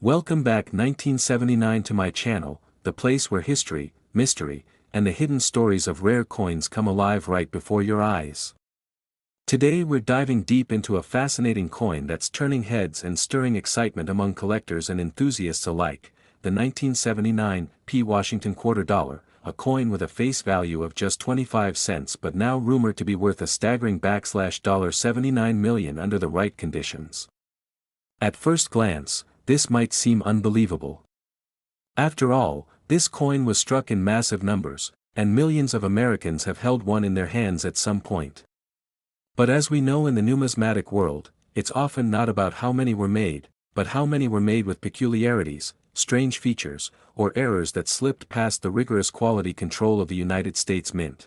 Welcome back 1979 to my channel, the place where history, mystery, and the hidden stories of rare coins come alive right before your eyes. Today we're diving deep into a fascinating coin that's turning heads and stirring excitement among collectors and enthusiasts alike, the 1979 Washington quarter dollar, a coin with a face value of just 25 cents but now rumored to be worth a staggering $79 million under the right conditions. At first glance, this might seem unbelievable. After all, this coin was struck in massive numbers, and millions of Americans have held one in their hands at some point. But as we know in the numismatic world, it's often not about how many were made, but how many were made with peculiarities, strange features, or errors that slipped past the rigorous quality control of the United States Mint.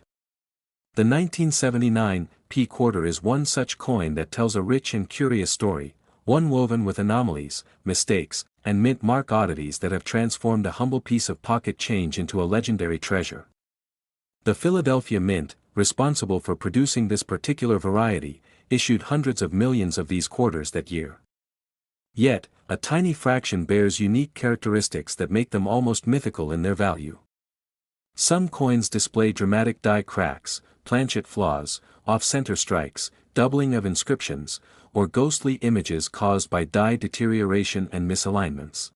The 1979 quarter is one such coin that tells a rich and curious story, one woven with anomalies, mistakes, and mint mark oddities that have transformed a humble piece of pocket change into a legendary treasure. The Philadelphia Mint, responsible for producing this particular variety, issued hundreds of millions of these quarters that year. Yet, a tiny fraction bears unique characteristics that make them almost mythical in their value. Some coins display dramatic die cracks, planchet flaws, off-center strikes, doubling of inscriptions, or ghostly images caused by die deterioration and misalignments.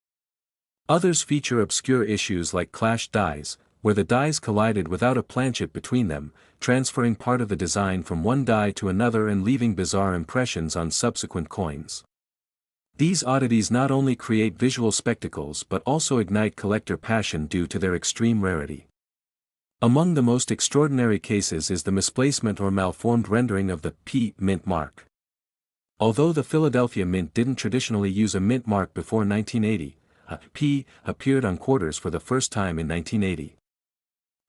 Others feature obscure issues like clashed dies, where the dies collided without a planchet between them, transferring part of the design from one die to another and leaving bizarre impressions on subsequent coins. These oddities not only create visual spectacles but also ignite collector passion due to their extreme rarity. Among the most extraordinary cases is the misplacement or malformed rendering of the P mint mark. Although the Philadelphia Mint didn't traditionally use a mint mark before 1980, a P appeared on quarters for the first time in 1980.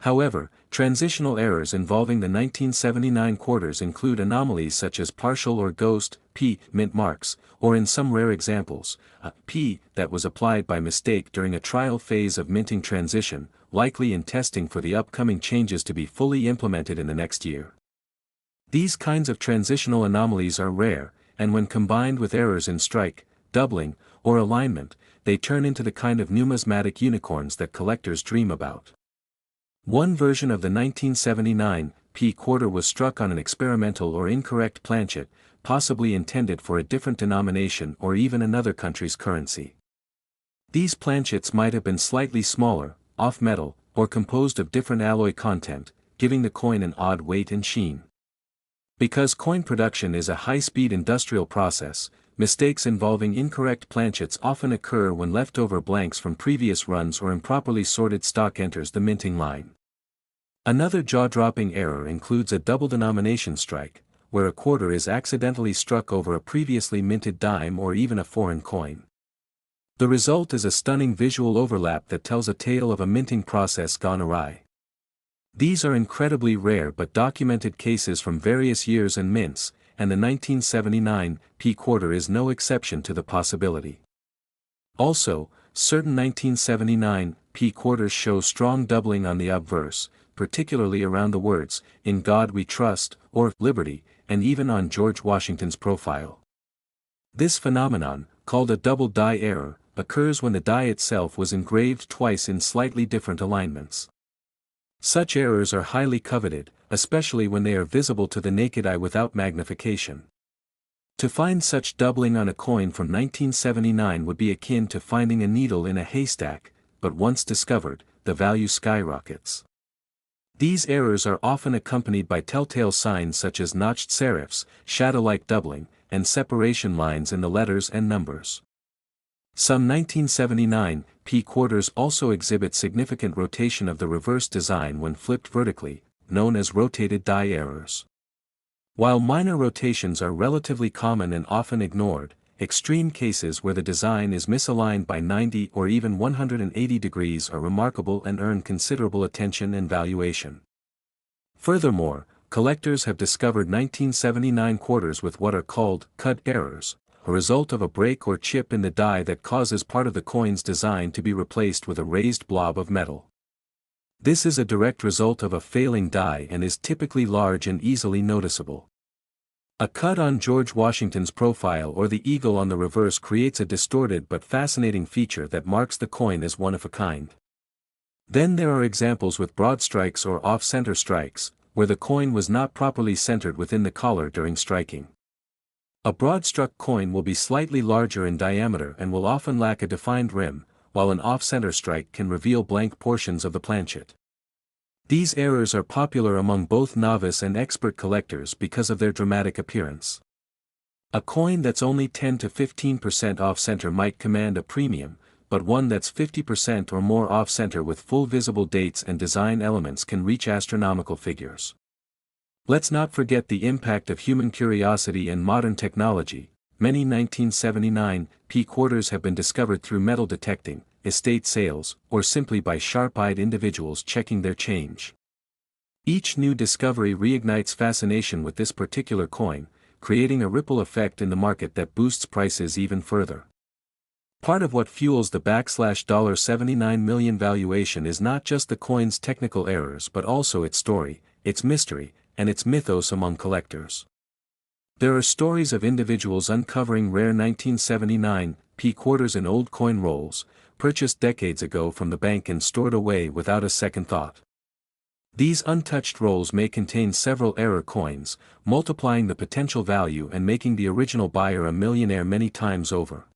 However, transitional errors involving the 1979 quarters include anomalies such as partial or ghost P mint marks, or in some rare examples, a P that was applied by mistake during a trial phase of minting transition, likely in testing for the upcoming changes to be fully implemented in the next year. These kinds of transitional anomalies are rare, and when combined with errors in strike, doubling, or alignment, they turn into the kind of numismatic unicorns that collectors dream about. One version of the 1979 quarter was struck on an experimental or incorrect planchet, possibly intended for a different denomination or even another country's currency. These planchets might have been slightly smaller, off metal, or composed of different alloy content, giving the coin an odd weight and sheen. Because coin production is a high-speed industrial process, mistakes involving incorrect planchets often occur when leftover blanks from previous runs or improperly sorted stock enters the minting line. Another jaw-dropping error includes a double denomination strike, where a quarter is accidentally struck over a previously minted dime or even a foreign coin. The result is a stunning visual overlap that tells a tale of a minting process gone awry. These are incredibly rare but documented cases from various years and mints, and the 1979 quarter is no exception to the possibility. Also, certain 1979 quarters show strong doubling on the obverse, particularly around the words, "In God We Trust," or "Liberty," and even on George Washington's profile. This phenomenon, called a double die error, occurs when the die itself was engraved twice in slightly different alignments. Such errors are highly coveted, especially when they are visible to the naked eye without magnification. To find such doubling on a coin from 1979 would be akin to finding a needle in a haystack, but once discovered, the value skyrockets. These errors are often accompanied by telltale signs such as notched serifs, shadow-like doubling, and separation lines in the letters and numbers. Some 1979 quarters also exhibit significant rotation of the reverse design when flipped vertically, known as rotated die errors. While minor rotations are relatively common and often ignored, extreme cases where the design is misaligned by 90 or even 180 degrees are remarkable and earn considerable attention and valuation. Furthermore, collectors have discovered 1979 quarters with what are called cut errors, a result of a break or chip in the die that causes part of the coin's design to be replaced with a raised blob of metal. This is a direct result of a failing die and is typically large and easily noticeable. A cut on George Washington's profile or the eagle on the reverse creates a distorted but fascinating feature that marks the coin as one of a kind. Then there are examples with broad strikes or off-center strikes, where the coin was not properly centered within the collar during striking. A broad-struck coin will be slightly larger in diameter and will often lack a defined rim, while an off-center strike can reveal blank portions of the planchet. These errors are popular among both novice and expert collectors because of their dramatic appearance. A coin that's only 10 to 15% off-center might command a premium, but one that's 50% or more off-center with full visible dates and design elements can reach astronomical figures. Let's not forget the impact of human curiosity and modern technology. Many 1979 P quarters have been discovered through metal detecting, estate sales, or simply by sharp-eyed individuals checking their change. Each new discovery reignites fascination with this particular coin, creating a ripple effect in the market that boosts prices even further. Part of what fuels the $79 million valuation is not just the coin's technical errors but also its story, its mystery, and its mythos among collectors. There are stories of individuals uncovering rare 1979 P quarters in old coin rolls, purchased decades ago from the bank and stored away without a second thought. These untouched rolls may contain several error coins, multiplying the potential value and making the original buyer a millionaire many times over.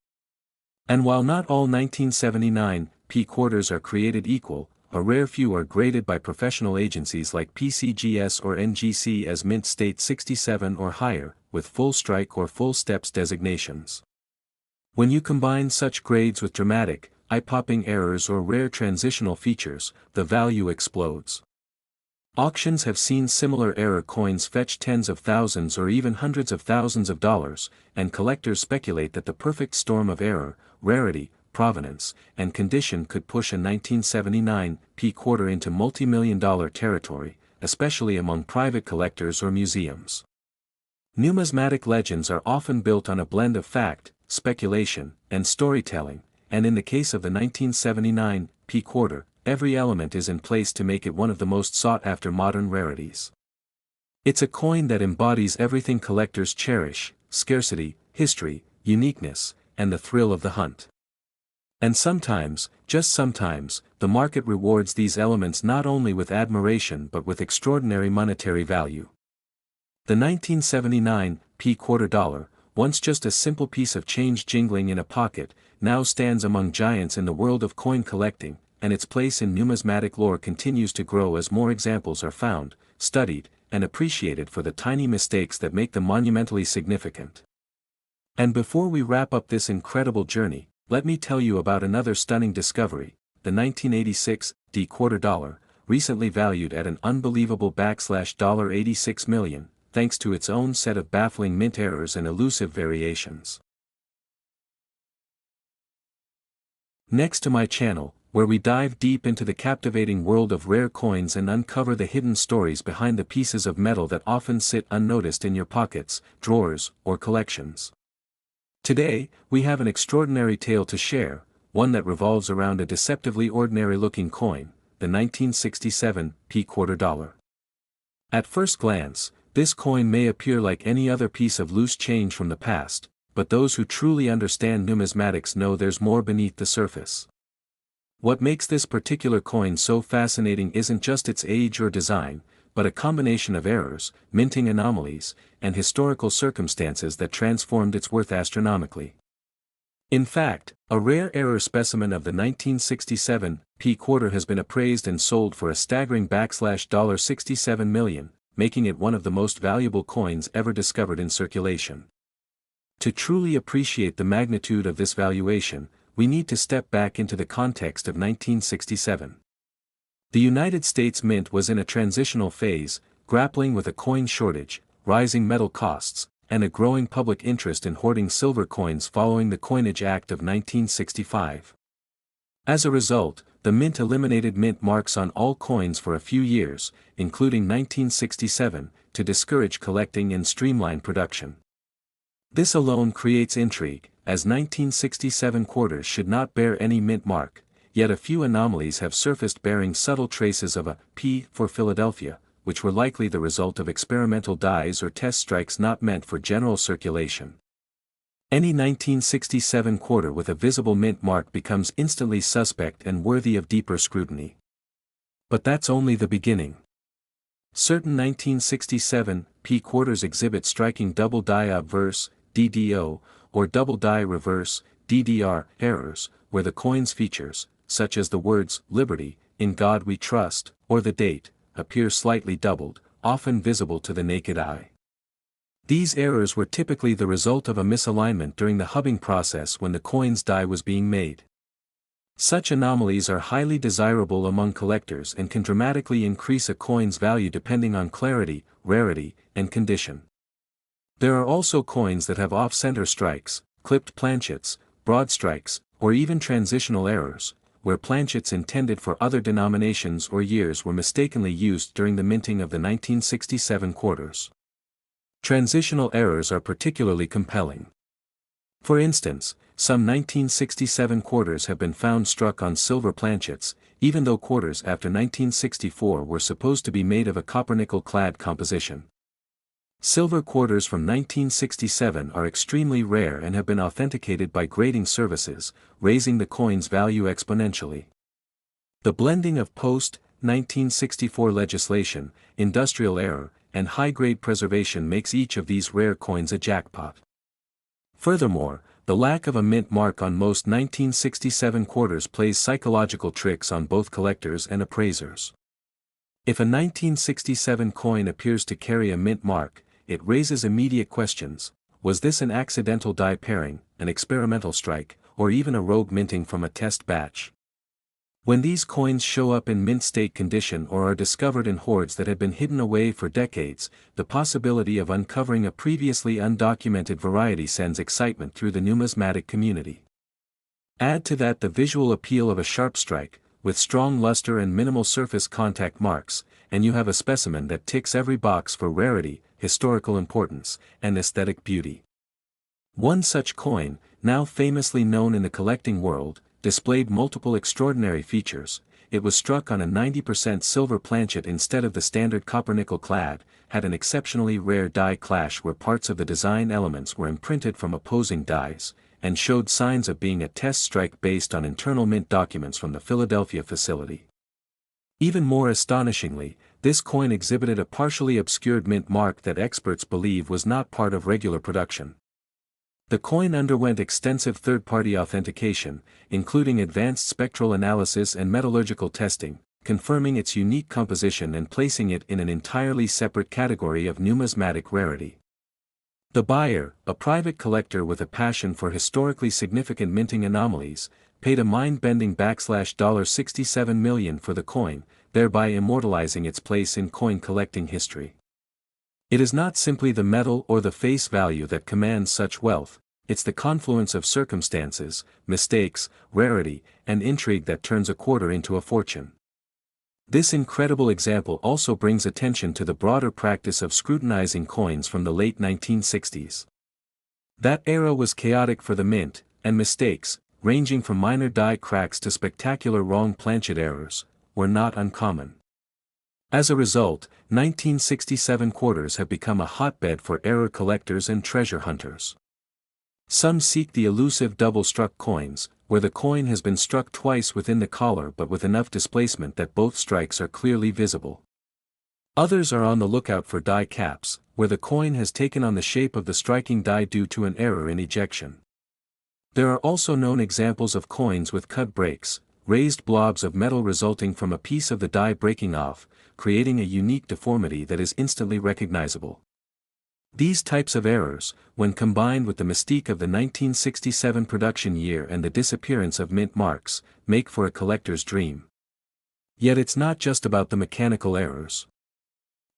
And while not all 1979 P quarters are created equal, a rare few are graded by professional agencies like PCGS or NGC as mint state 67 or higher, with full strike or full steps designations. When you combine such grades with dramatic, eye-popping errors or rare transitional features, the value explodes. Auctions have seen similar error coins fetch tens of thousands or even hundreds of thousands of dollars, and collectors speculate that the perfect storm of error, rarity, provenance, and condition could push a 1979 P quarter into multi-million-dollar territory, especially among private collectors or museums. Numismatic legends are often built on a blend of fact, speculation, and storytelling, and in the case of the 1979 P quarter, every element is in place to make it one of the most sought-after modern rarities. It's a coin that embodies everything collectors cherish: scarcity, history, uniqueness, and the thrill of the hunt. And sometimes, just sometimes, the market rewards these elements not only with admiration but with extraordinary monetary value. The 1979 P quarter dollar, once just a simple piece of change jingling in a pocket, now stands among giants in the world of coin collecting, and its place in numismatic lore continues to grow as more examples are found, studied, and appreciated for the tiny mistakes that make them monumentally significant. And before we wrap up this incredible journey, let me tell you about another stunning discovery, the 1986 D quarter dollar, recently valued at an unbelievable $86 million, thanks to its own set of baffling mint errors and elusive variations. Next to my channel, where we dive deep into the captivating world of rare coins and uncover the hidden stories behind the pieces of metal that often sit unnoticed in your pockets, drawers, or collections. Today, we have an extraordinary tale to share, one that revolves around a deceptively ordinary-looking coin, the 1967 P quarter dollar. At first glance, this coin may appear like any other piece of loose change from the past, but those who truly understand numismatics know there's more beneath the surface. What makes this particular coin so fascinating isn't just its age or design, but a combination of errors, minting anomalies, and historical circumstances that transformed its worth astronomically. In fact, a rare error specimen of the 1967 P quarter has been appraised and sold for a staggering $67 million, making it one of the most valuable coins ever discovered in circulation. To truly appreciate the magnitude of this valuation, we need to step back into the context of 1967. The United States Mint was in a transitional phase, grappling with a coin shortage, rising metal costs, and a growing public interest in hoarding silver coins following the Coinage Act of 1965. As a result, the Mint eliminated mint marks on all coins for a few years, including 1967, to discourage collecting and streamline production. This alone creates intrigue, as 1967 quarters should not bear any mint mark, yet a few anomalies have surfaced bearing subtle traces of a P for Philadelphia, which were likely the result of experimental dies or test strikes not meant for general circulation. Any 1967 quarter with a visible mint mark becomes instantly suspect and worthy of deeper scrutiny. But that's only the beginning. Certain 1967 P quarters exhibit striking double die obverse, DDO, or double die reverse, DDR, errors, where the coin's features, such as the words, Liberty, In God We Trust, or the date, appear slightly doubled, often visible to the naked eye. These errors were typically the result of a misalignment during the hubbing process when the coin's die was being made. Such anomalies are highly desirable among collectors and can dramatically increase a coin's value depending on clarity, rarity, and condition. There are also coins that have off-center strikes, clipped planchets, broad strikes, or even transitional errors, where planchets intended for other denominations or years were mistakenly used during the minting of the 1967 quarters. Transitional errors are particularly compelling. For instance, some 1967 quarters have been found struck on silver planchets, even though quarters after 1964 were supposed to be made of a copper-nickel-clad composition. Silver quarters from 1967 are extremely rare and have been authenticated by grading services, raising the coin's value exponentially. The blending of post-1964 legislation, industrial error, and high-grade preservation makes each of these rare coins a jackpot. Furthermore, the lack of a mint mark on most 1967 quarters plays psychological tricks on both collectors and appraisers. If a 1967 coin appears to carry a mint mark, it raises immediate questions: was this an accidental die pairing, an experimental strike, or even a rogue minting from a test batch? When these coins show up in mint state condition or are discovered in hoards that had been hidden away for decades, the possibility of uncovering a previously undocumented variety sends excitement through the numismatic community. Add to that the visual appeal of a sharp strike, with strong luster and minimal surface contact marks, and you have a specimen that ticks every box for rarity, historical importance, and aesthetic beauty. One such coin, now famously known in the collecting world, displayed multiple extraordinary features. It was struck on a 90% silver planchet instead of the standard copper-nickel clad, had an exceptionally rare die clash where parts of the design elements were imprinted from opposing dies, and showed signs of being a test strike based on internal mint documents from the Philadelphia facility. Even more astonishingly, this coin exhibited a partially obscured mint mark that experts believe was not part of regular production. The coin underwent extensive third-party authentication, including advanced spectral analysis and metallurgical testing, confirming its unique composition and placing it in an entirely separate category of numismatic rarity. The buyer, a private collector with a passion for historically significant minting anomalies, paid a mind-bending $67 million for the coin, thereby immortalizing its place in coin collecting history. It is not simply the metal or the face value that commands such wealth, it's the confluence of circumstances, mistakes, rarity, and intrigue that turns a quarter into a fortune. This incredible example also brings attention to the broader practice of scrutinizing coins from the late 1960s. That era was chaotic for the mint, and mistakes, ranging from minor die cracks to spectacular wrong planchet errors, were not uncommon. As a result, 1967 quarters have become a hotbed for error collectors and treasure hunters. Some seek the elusive double-struck coins, where the coin has been struck twice within the collar but with enough displacement that both strikes are clearly visible. Others are on the lookout for die caps, where the coin has taken on the shape of the striking die due to an error in ejection. There are also known examples of coins with cut breaks, raised blobs of metal resulting from a piece of the die breaking off, creating a unique deformity that is instantly recognizable. These types of errors, when combined with the mystique of the 1967 production year and the disappearance of mint marks, make for a collector's dream. Yet it's not just about the mechanical errors.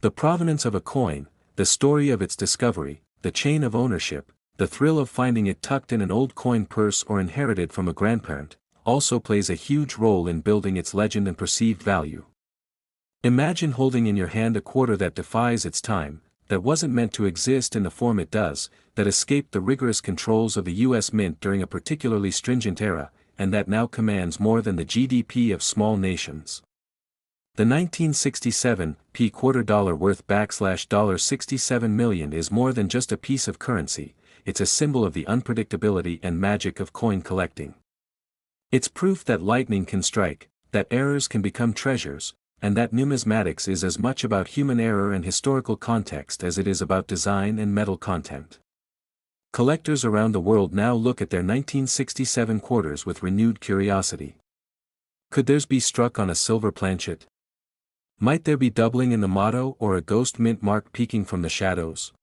The provenance of a coin, the story of its discovery, the chain of ownership, the thrill of finding it tucked in an old coin purse or inherited from a grandparent, also plays a huge role in building its legend and perceived value. Imagine holding in your hand a quarter that defies its time, that wasn't meant to exist in the form it does, that escaped the rigorous controls of the U.S. Mint during a particularly stringent era, and that now commands more than the GDP of small nations. The 1967 p quarter dollar worth $67 million is more than just a piece of currency, it's a symbol of the unpredictability and magic of coin collecting. It's proof that lightning can strike, that errors can become treasures, and that numismatics is as much about human error and historical context as it is about design and metal content. Collectors around the world now look at their 1967 quarters with renewed curiosity. Could theirs be struck on a silver planchet? Might there be doubling in the motto or a ghost mint mark peeking from the shadows?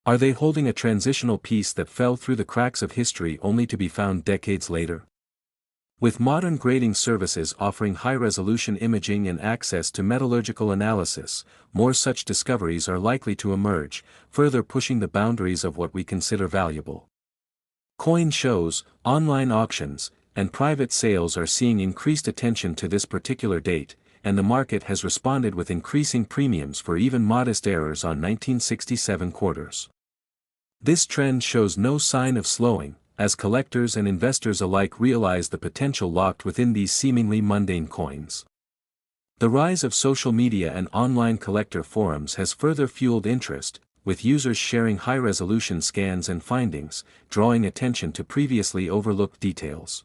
Are they holding a transitional piece that fell through the cracks of history only to be found decades later? With modern grading services offering high-resolution imaging and access to metallurgical analysis, more such discoveries are likely to emerge, further pushing the boundaries of what we consider valuable. Coin shows, online auctions, and private sales are seeing increased attention to this particular date, and the market has responded with increasing premiums for even modest errors on 1967 quarters. This trend shows no sign of slowing, as collectors and investors alike realize the potential locked within these seemingly mundane coins. The rise of social media and online collector forums has further fueled interest, with users sharing high-resolution scans and findings, drawing attention to previously overlooked details.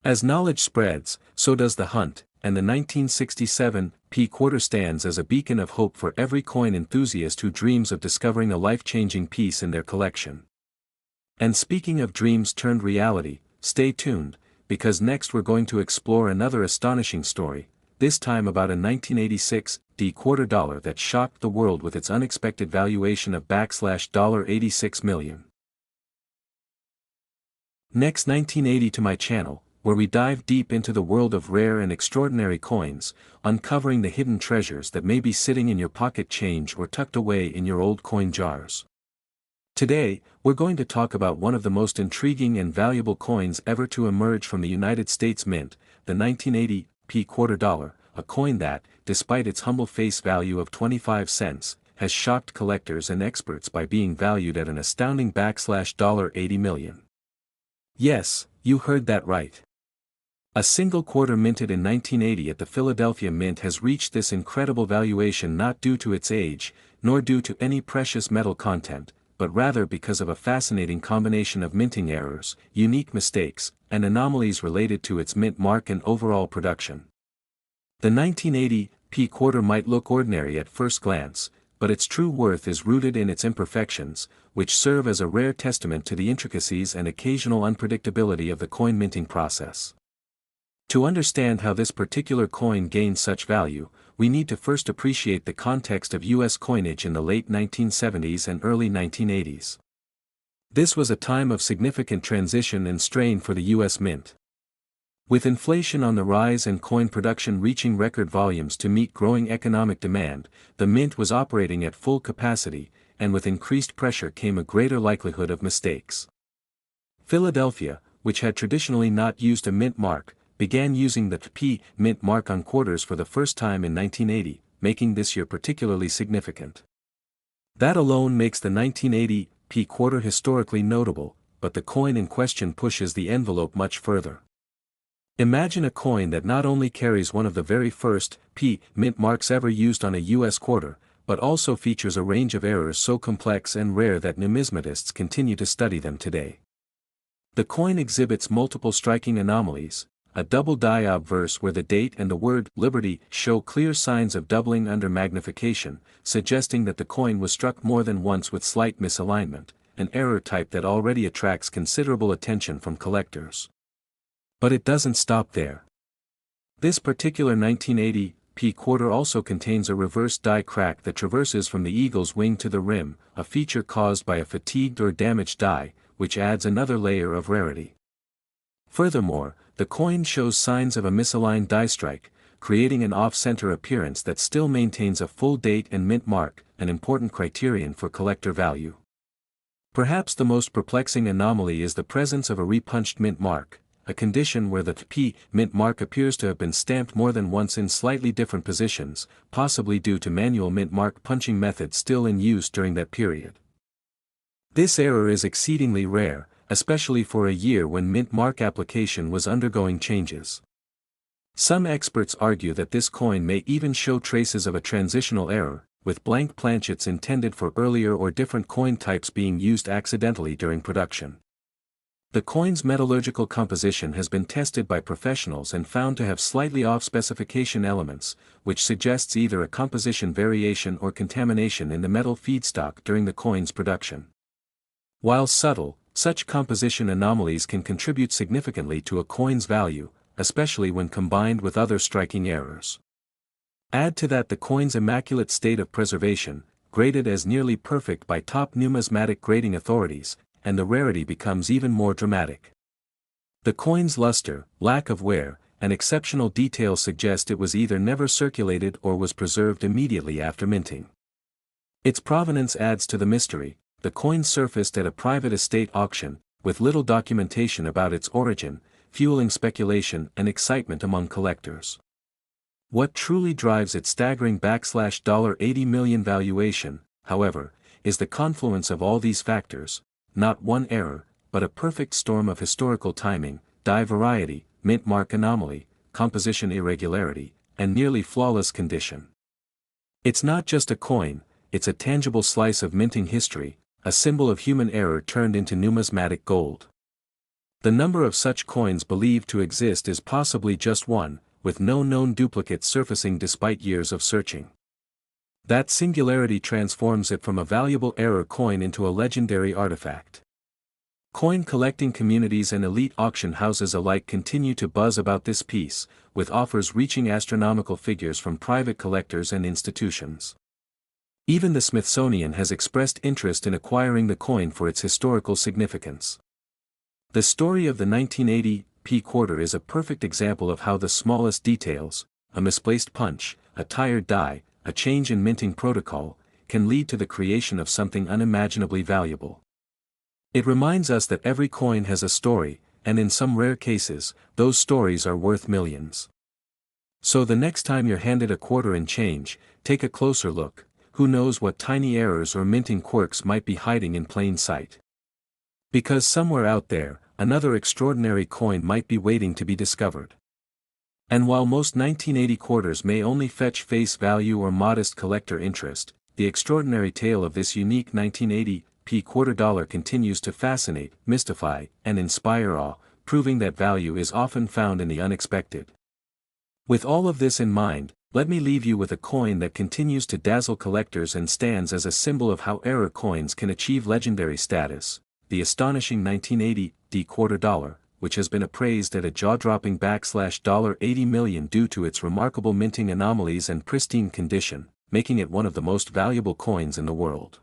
As knowledge spreads, so does the hunt, and the 1967 p quarter stands as a beacon of hope for every coin enthusiast who dreams of discovering a life-changing piece in their collection. And speaking of dreams turned reality, stay tuned, because next we're going to explore another astonishing story, this time about a 1986 d quarter dollar that shocked the world with its unexpected valuation of $86 million. Next 1980 to my channel, where we dive deep into the world of rare and extraordinary coins, uncovering the hidden treasures that may be sitting in your pocket change or tucked away in your old coin jars. Today, we're going to talk about one of the most intriguing and valuable coins ever to emerge from the United States Mint, the 1980 p quarter dollar, a coin that, despite its humble face value of 25 cents, has shocked collectors and experts by being valued at an astounding $80 million. Yes, you heard that right. A single quarter minted in 1980 at the Philadelphia Mint has reached this incredible valuation not due to its age, nor due to any precious metal content, but rather because of a fascinating combination of minting errors, unique mistakes, and anomalies related to its mint mark and overall production. The 1980 p quarter might look ordinary at first glance, but its true worth is rooted in its imperfections, which serve as a rare testament to the intricacies and occasional unpredictability of the coin minting process. To understand how this particular coin gained such value, we need to first appreciate the context of U.S. coinage in the late 1970s and early 1980s. This was a time of significant transition and strain for the U.S. Mint. With inflation on the rise and coin production reaching record volumes to meet growing economic demand, the Mint was operating at full capacity, and with increased pressure came a greater likelihood of mistakes. Philadelphia, which had traditionally not used a mint mark, began using the p mint mark on quarters for the first time in 1980, making this year particularly significant. That alone makes the 1980 p quarter historically notable, but the coin in question pushes the envelope much further. Imagine a coin that not only carries one of the very first p mint marks ever used on a U.S. quarter, but also features a range of errors so complex and rare that numismatists continue to study them today. The coin exhibits multiple striking anomalies. A double die obverse where the date and the word Liberty show clear signs of doubling under magnification, suggesting that the coin was struck more than once with slight misalignment, an error type that already attracts considerable attention from collectors. But it doesn't stop there. This particular 1980 p quarter also contains a reverse die crack that traverses from the eagle's wing to the rim, a feature caused by a fatigued or damaged die, which adds another layer of rarity. Furthermore, the coin shows signs of a misaligned die strike, creating an off-center appearance that still maintains a full date and mint mark, an important criterion for collector value. Perhaps the most perplexing anomaly is the presence of a repunched mint mark, a condition where the p mint mark appears to have been stamped more than once in slightly different positions, possibly due to manual mint mark punching methods still in use during that period. This error is exceedingly rare, especially for a year when mint mark application was undergoing changes. Some experts argue that this coin may even show traces of a transitional error, with blank planchets intended for earlier or different coin types being used accidentally during production. The coin's metallurgical composition has been tested by professionals and found to have slightly off specification elements, which suggests either a composition variation or contamination in the metal feedstock during the coin's production. While subtle, such composition anomalies can contribute significantly to a coin's value, especially when combined with other striking errors. Add to that the coin's immaculate state of preservation, graded as nearly perfect by top numismatic grading authorities, and the rarity becomes even more dramatic. The coin's luster, lack of wear, and exceptional detail suggest it was either never circulated or was preserved immediately after minting. Its provenance adds to the mystery. The coin surfaced at a private estate auction, with little documentation about its origin, fueling speculation and excitement among collectors. What truly drives its staggering $80 million valuation, however, is the confluence of all these factors. Not one error, but a perfect storm of historical timing, die variety, mint mark anomaly, composition irregularity, and nearly flawless condition. It's not just a coin, it's a tangible slice of minting history, a symbol of human error turned into numismatic gold. The number of such coins believed to exist is possibly just one, with no known duplicates surfacing despite years of searching. That singularity transforms it from a valuable error coin into a legendary artifact. Coin collecting communities and elite auction houses alike continue to buzz about this piece, with offers reaching astronomical figures from private collectors and institutions. Even the Smithsonian has expressed interest in acquiring the coin for its historical significance. The story of the 1980 P quarter is a perfect example of how the smallest details, a misplaced punch, a tired die, a change in minting protocol, can lead to the creation of something unimaginably valuable. It reminds us that every coin has a story, and in some rare cases, those stories are worth millions. So the next time you're handed a quarter in change, take a closer look. Who knows what tiny errors or minting quirks might be hiding in plain sight? Because somewhere out there, another extraordinary coin might be waiting to be discovered. And while most 1980 quarters may only fetch face value or modest collector interest, the extraordinary tale of this unique 1980 P quarter dollar continues to fascinate, mystify, and inspire awe, proving that value is often found in the unexpected. With all of this in mind, let me leave you with a coin that continues to dazzle collectors and stands as a symbol of how error coins can achieve legendary status, the astonishing 1980 D quarter dollar, which has been appraised at a jaw-dropping $80 million due to its remarkable minting anomalies and pristine condition, making it one of the most valuable coins in the world.